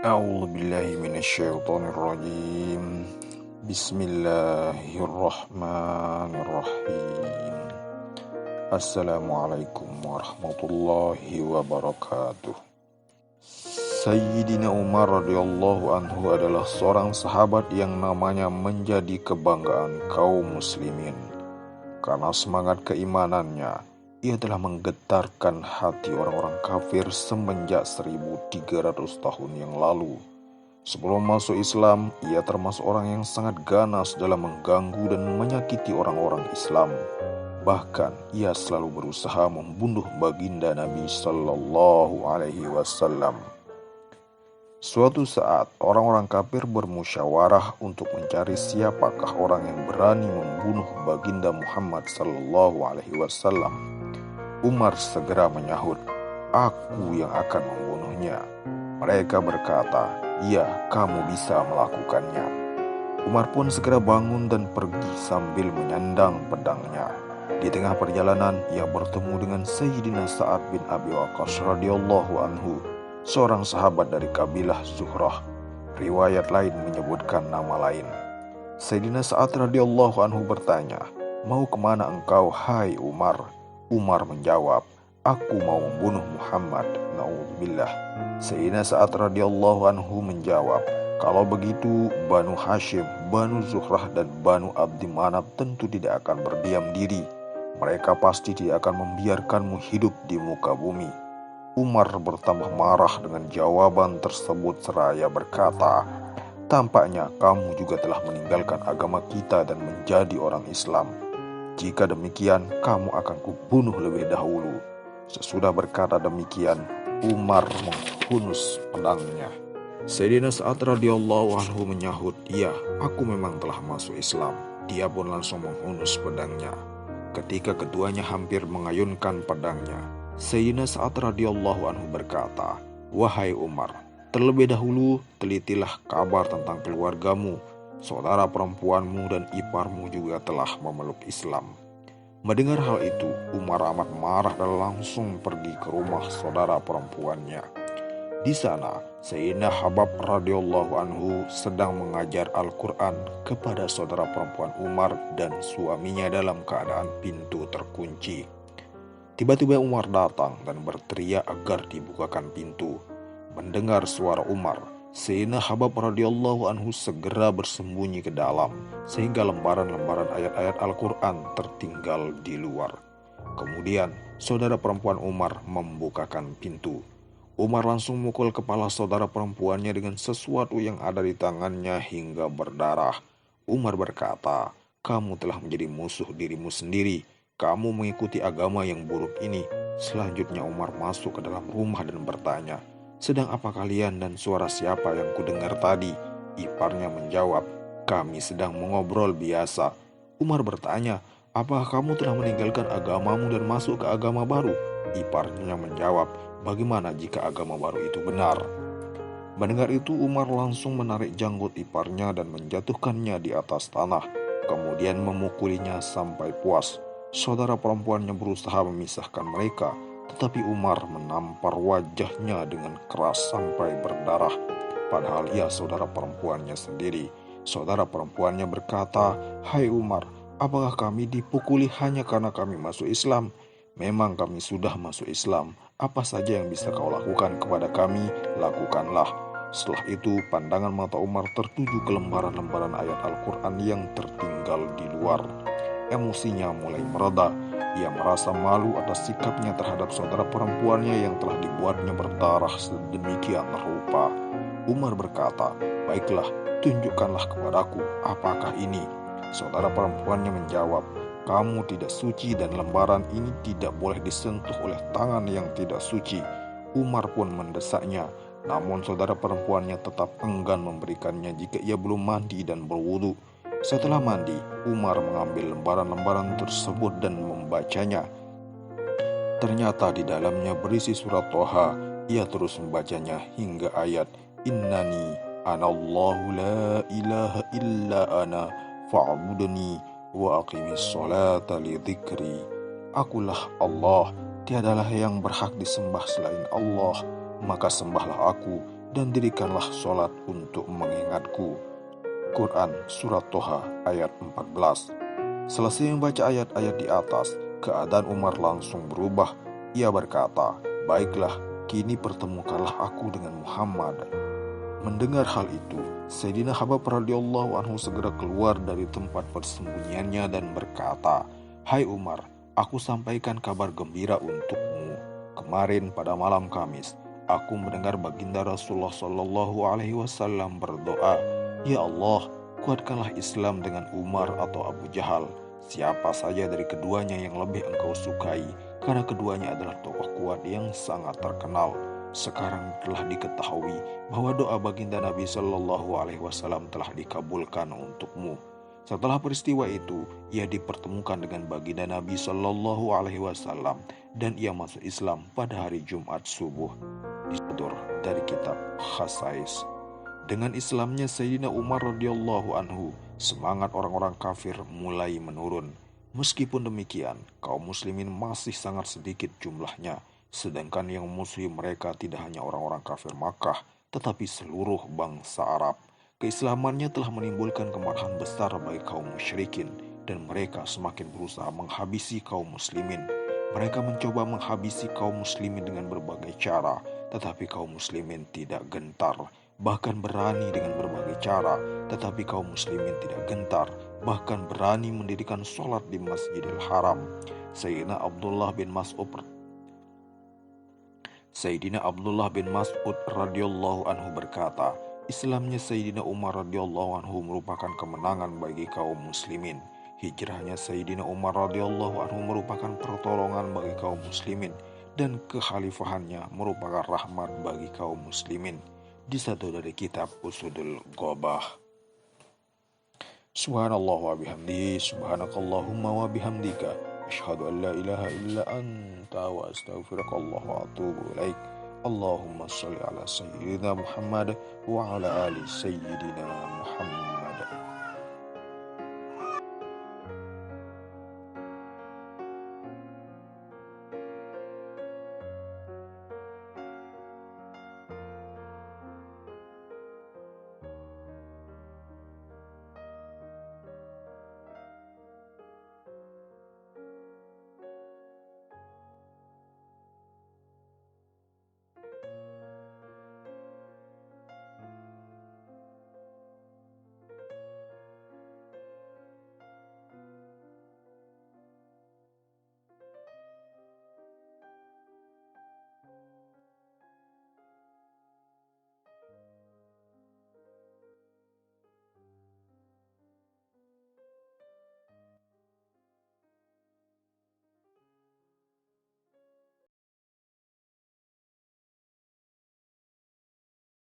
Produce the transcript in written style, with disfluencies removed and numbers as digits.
A'udzu billahi minasyaitonir rajim. Bismillahirrahmanirrahim. Assalamualaikum warahmatullahi wabarakatuh. Sayyidina Umar radhiyallahu anhu adalah seorang sahabat yang namanya menjadi kebanggaan kaum muslimin. Karena semangat keimanannya, ia telah menggetarkan hati orang-orang kafir semenjak 1300 tahun yang lalu. Sebelum masuk Islam, ia termasuk orang yang sangat ganas dalam mengganggu dan menyakiti orang-orang Islam. Bahkan, ia selalu berusaha membunuh baginda Nabi Sallallahu Alaihi Wasallam. Suatu saat, orang-orang kafir bermusyawarah untuk mencari siapakah orang yang berani membunuh baginda Muhammad Sallallahu Alaihi Wasallam. Umar segera menyahut, "Aku yang akan membunuhnya." Mereka berkata, "Ya, kamu bisa melakukannya." Umar pun segera bangun dan pergi sambil menyandang pedangnya. Di tengah perjalanan, ia bertemu dengan Sayyidina Sa'ad bin Abi Waqqas radhiyallahu anhu, seorang sahabat dari kabilah Zuhrah. Riwayat lain menyebutkan nama lain. Sayyidina Sa'ad radhiyallahu anhu bertanya, "Mau kemana engkau, hai Umar?" Umar menjawab, "Aku mau membunuh Muhammad." Na'udzubillah. Sayyidina Sa'ad radhiyallahu anhu menjawab, "Kalau begitu, Banu Hashim, Banu Zuhrah, dan Banu Abdi Manaf tentu tidak akan berdiam diri. Mereka pasti tidak akan membiarkanmu hidup di muka bumi." Umar bertambah marah dengan jawaban tersebut seraya berkata, "Tampaknya kamu juga telah meninggalkan agama kita dan menjadi orang Islam. Jika demikian, kamu akan kubunuh lebih dahulu." Sesudah berkata demikian, Umar menghunus pedangnya. Sayyidina Sa'ad radhiyallahu anhu menyahut, "Ya, aku memang telah masuk Islam." Dia pun langsung menghunus pedangnya. Ketika keduanya hampir mengayunkan pedangnya, Sayyidina Sa'ad radhiyallahu anhu berkata, "Wahai Umar, terlebih dahulu telitilah kabar tentang keluargamu. Saudara perempuanmu dan iparmu juga telah memeluk Islam." Mendengar hal itu, Umar amat marah dan langsung pergi ke rumah saudara perempuannya. Di sana, Sayyidina Habab radhiyallahu anhu sedang mengajar Al-Quran kepada saudara perempuan Umar dan suaminya dalam keadaan pintu terkunci. Tiba-tiba Umar datang dan berteriak agar dibukakan pintu. Mendengar suara Umar, Sayyidina Habab radhiyallahu anhu segera bersembunyi ke dalam, sehingga lembaran-lembaran ayat-ayat Al-Quran tertinggal di luar. Kemudian, saudara perempuan Umar membukakan pintu. Umar langsung memukul kepala saudara perempuannya dengan sesuatu yang ada di tangannya hingga berdarah. Umar berkata, "Kamu telah menjadi musuh dirimu sendiri. Kamu mengikuti agama yang buruk ini." Selanjutnya Umar masuk ke dalam rumah dan bertanya, "Sedang apa kalian dan suara siapa yang kudengar tadi?" Iparnya menjawab, "Kami sedang mengobrol biasa." Umar bertanya, "Apakah kamu telah meninggalkan agamamu dan masuk ke agama baru?" Iparnya menjawab, "Bagaimana jika agama baru itu benar?" Mendengar itu Umar langsung menarik janggut iparnya dan menjatuhkannya di atas tanah, kemudian memukulinya sampai puas. Saudara perempuannya berusaha memisahkan mereka, tetapi Umar menampar wajahnya dengan keras sampai berdarah. Padahal ia saudara perempuannya sendiri. Saudara perempuannya berkata, "Hai Umar, apakah kami dipukuli hanya karena kami masuk Islam? Memang kami sudah masuk Islam. Apa saja yang bisa kau lakukan kepada kami, lakukanlah." Setelah itu pandangan mata Umar tertuju ke lembaran-lembaran ayat Al-Quran yang tertinggal di luar. Emosinya mulai mereda. Ia merasa malu atas sikapnya terhadap saudara perempuannya yang telah dibuatnya berdarah sedemikian rupa. Umar berkata, "Baiklah, tunjukkanlah kepadaku apakah ini." Saudara perempuannya menjawab, "Kamu tidak suci dan lembaran ini tidak boleh disentuh oleh tangan yang tidak suci." Umar pun mendesaknya, namun saudara perempuannya tetap enggan memberikannya jika ia belum mandi dan berwudu. Setelah mandi, Umar mengambil lembaran-lembaran tersebut dan membacanya. Ternyata di dalamnya berisi surat Toha. Ia terus membacanya hingga ayat, "Innani anallahu la ilaha illa ana fa'budni wa aqimis sholata li dzikri." Akulah Allah, tiadalah yang berhak disembah selain Allah, maka sembahlah aku dan dirikanlah sholat untuk mengingatku. Quran Surat Toha ayat 14. Selesai membaca ayat-ayat di atas, keadaan Umar langsung berubah. Ia berkata, "Baiklah, kini pertemukanlah aku dengan Muhammad." Mendengar hal itu, Sayyidina Habab radhiyallahu anhu segera keluar dari tempat persembunyiannya dan berkata, "Hai Umar, aku sampaikan kabar gembira untukmu. Kemarin pada malam Kamis, aku mendengar baginda Rasulullah Shallallahu Alaihi Wasallam berdoa, 'Ya Allah, kuatkanlah Islam dengan Umar atau Abu Jahal, siapa saja dari keduanya yang lebih engkau sukai, karena keduanya adalah tokoh kuat yang sangat terkenal.' Sekarang telah diketahui bahwa doa baginda Nabi Shallallahu Alaihi Wasallam telah dikabulkan untukmu." Setelah peristiwa itu, ia dipertemukan dengan baginda Nabi Shallallahu Alaihi Wasallam dan ia masuk Islam pada hari Jumat subuh. Disudur dari kitab Khasais. Dengan Islamnya Sayyidina Umar radhiyallahu anhu, semangat orang-orang kafir mulai menurun. Meskipun demikian, kaum muslimin masih sangat sedikit jumlahnya. Sedangkan yang musuhi mereka tidak hanya orang-orang kafir Makkah, tetapi seluruh bangsa Arab. Keislamannya telah menimbulkan kemarahan besar bagi kaum musyrikin, dan mereka semakin berusaha menghabisi kaum muslimin. Mereka mencoba menghabisi kaum muslimin dengan berbagai cara, tetapi kaum muslimin tidak gentar. Bahkan berani dengan berbagai cara, tetapi kaum muslimin tidak gentar. Bahkan berani mendirikan sholat di Masjidil Haram. Sayyidina Abdullah bin Mas'ud radhiyallahu anhu berkata, Islamnya Sayyidina Umar radhiyallahu anhu merupakan kemenangan bagi kaum muslimin. Hijrahnya Sayyidina Umar radhiyallahu anhu merupakan pertolongan bagi kaum muslimin, dan kekhalifahannya merupakan rahmat bagi kaum muslimin. Di satu dari kitab Usudul Ghabah. Subhanallah wa bihamdihi, subhanakallahumma wa bihamdika, asyhadu an la ilaha illa anta wa astaghfirullah wa atubu ilaik. Allahumma shalli ala sayyidina Muhammad wa ala ali sayyidina Muhammad.